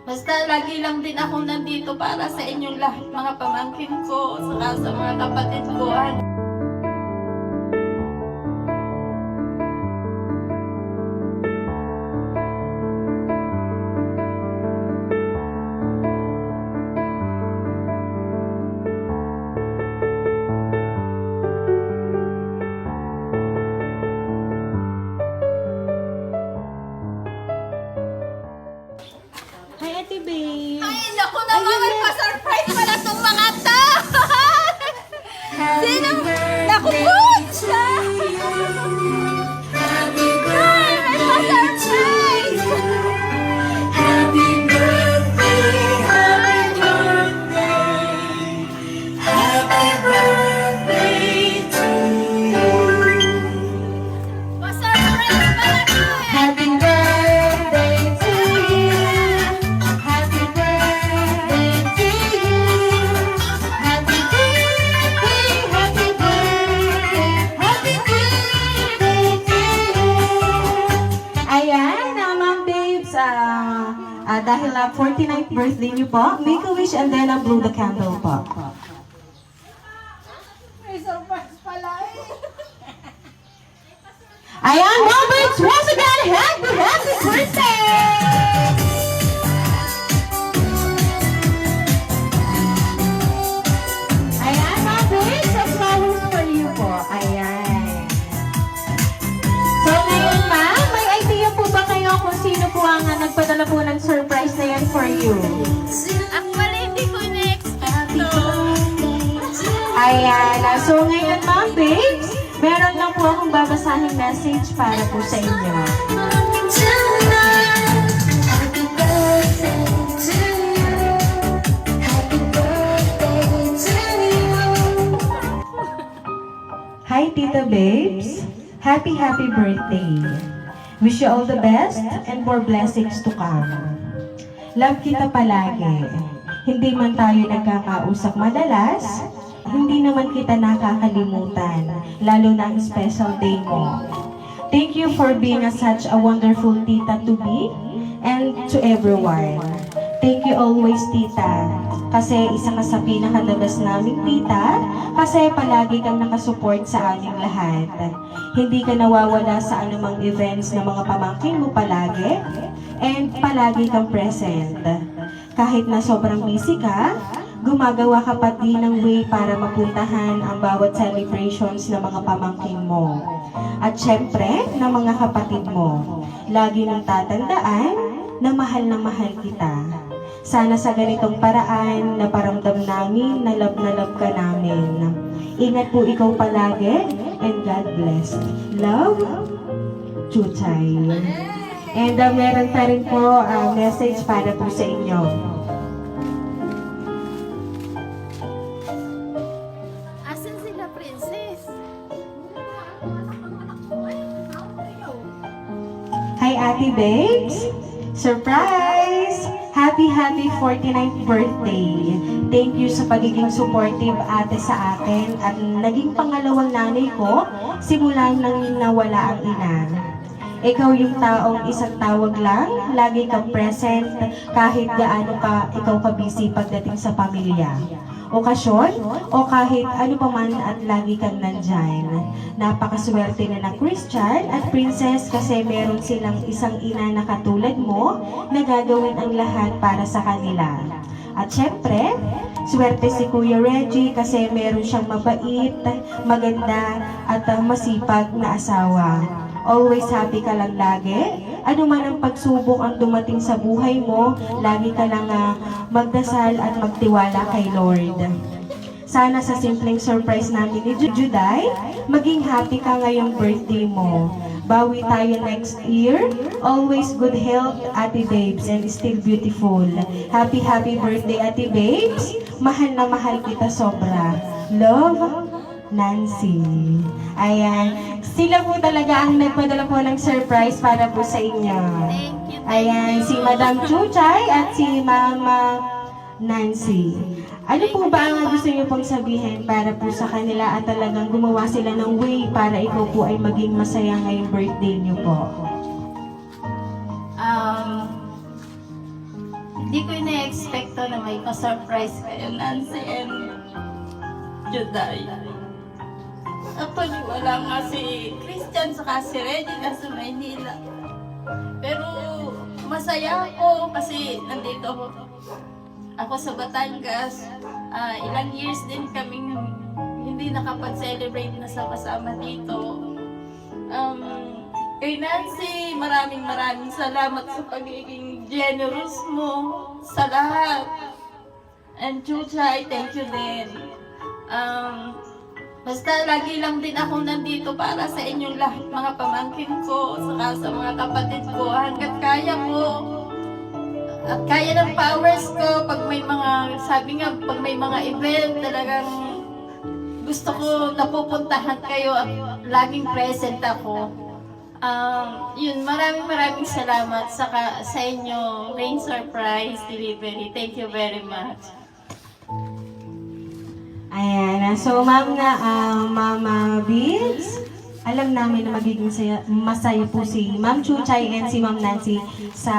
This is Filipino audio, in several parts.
Basta lagi lang din ako nandito para sa inyong lahat, mga pamangkin ko, saka sa mga kapatid ko. Hi, Ate Babe! Ay, naku naman, may pa-surprise pala itong mga to! Sino? Naku po! Ay, may pa-surprise! Happy birthday, happy birthday, happy birthday to you. Pa-surprise pala to eh! Happy birthday to you. Happy birthday to you. Happy birthday, happy birthday, happy birthday to you. Ayan, Ma'am Babes, dahil 49th birthday niyo po, make a wish and then blow the candle po. May surprise pala eh! Ayan, Ma'am Babes, once again, happy birthday! Ayan, Ma'am Babes, some flowers for you po. Ayan. So ngayon, Ma'am, may idea po ba kayo kung sino po ang nagpadala po ng surprise na yan for you? Actually, hindi ko na-expect to. Ayan. So ngayon, Ma'am Babes, meron lang po akong babasahing message para po sa inyo. Happy birthday to you. Happy birthday to you. Hi, Tita Babes. Happy birthday. Wish you all the best and more blessings to come. Love kita palagi. Hindi man tayo nagkakausap madalas, hindi naman kita nakakalimutan, lalo na ang special day mo. Thank you for being such a wonderful tita to me and to everyone. Thank you always, tita. Kasi isa ka sa pinaka-the best naming tita, kasi palagi kang nakasupport sa aming lahat. Hindi ka nawawala sa anumang events ng mga pamangkin mo palagi, and palagi kang present. Kahit na sobrang busy ka, gumagawa ka pa din ng way para mapuntahan ang bawat celebrations ng mga pamangkin mo. At syempre, ng mga kapatid mo. Lagi mong tatandaan na mahal kita. Sana sa ganitong paraan, naparamdam namin na love ka namin. Ingat po ikaw palagi, and God bless. Love, Chuchay. And meron pa rin po message para po sa inyo. Asan sila, princess? Hi, Ate Babes! Surprise! Happy 49th birthday! Thank you sa pagiging supportive ate sa akin at naging pangalawang nanay ko simula nang nawala ang ina. Ikaw yung taong isang tawag lang, lagi kang present kahit gaano ka ikaw ka-busy pagdating sa pamilya. Okasyon o kahit ano pa man at lagi kang nandyan. Napakaswerte na ng Christian at Princess kasi meron silang isang ina na katulad mo na gagawin ang lahat para sa kanila. At syempre, swerte si Kuya Reggie kasi meron siyang mabait, maganda at masipag na asawa. Always happy ka lang lagi. Ano man ang pagsubok ang dumating sa buhay mo, lagi ka lang magdasal at magtiwala kay Lord. Sana sa simpleng surprise namin ni Juday, maging happy ka ngayong birthday mo. Bawi tayo next year. Always good health, Ate Babes, and still beautiful. Happy birthday, Ate Babes. Mahal na mahal kita sobra. Love, Nancy. Ayan. Sila po talaga ang nagpadala po ng surprise para po sa inyo. Thank you. Ayan, si Madam Chuchay at si Mama Nancy. Ano po ba ang gusto niyo pong sabihin para po sa kanila at talagang gumawa sila ng way para ikaw po ay maging masaya ngayong birthday niyo po? Hindi ko ina-expect na may pa-surprise kayo, Nancy and Juday. Actually, wala nga si Christian saka si Reggie nasa Maynila. Pero masaya ako kasi nandito ako sa Batangas. Ilang years din kaming hindi nakapag-celebrate na sama-sama dito. Kay Nancy, maraming salamat sa pagiging generous mo sa lahat. And Chuchay, thank you din. Basta lagi lang din ako nandito para sa inyong lahat, mga pamangkin ko, saka sa mga kapatid ko, hanggat kaya ko. At kaya ng powers ko, pag may mga, sabi nga, pag may mga event, talagang gusto ko napupuntahan kayo at laging present ako. Yun, maraming salamat sa inyo, Rain Surprise Delivery. Thank you very much. Ayan, so Mama Vince, alam namin na magiging masaya po si Ma'am Chuchay and si Ma'am Nancy sa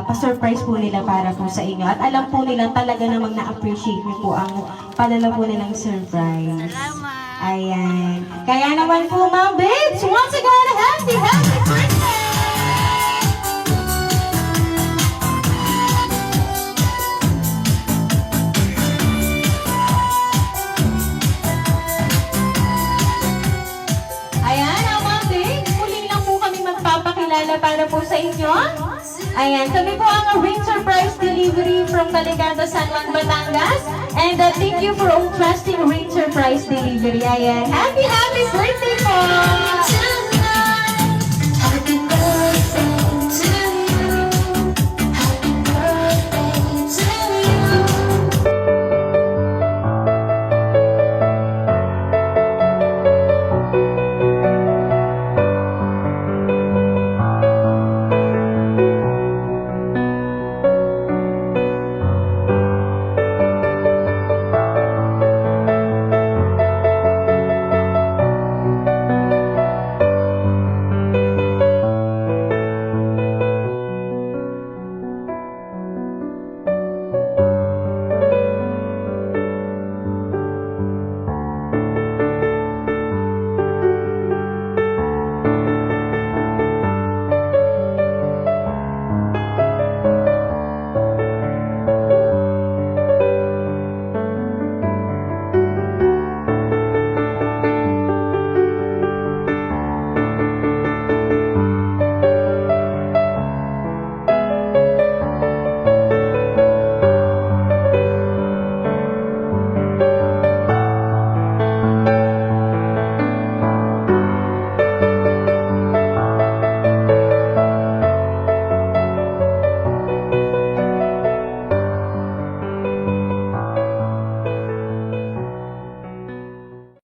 pa-surprise po nila para po sa inyo. At alam po nila talaga namang na-appreciate niyo po ang padala po nilang surprise. Salamat! Ayan. Kaya naman po, Ma'am Vince, once again, happy birthday! Para po sa inyo. Ayan, kami po ang Rain Surprise Delivery from Caliganda, San Juan, Batangas. And thank you for all trusting Rain Surprise Delivery. Ayan, happy birthday po!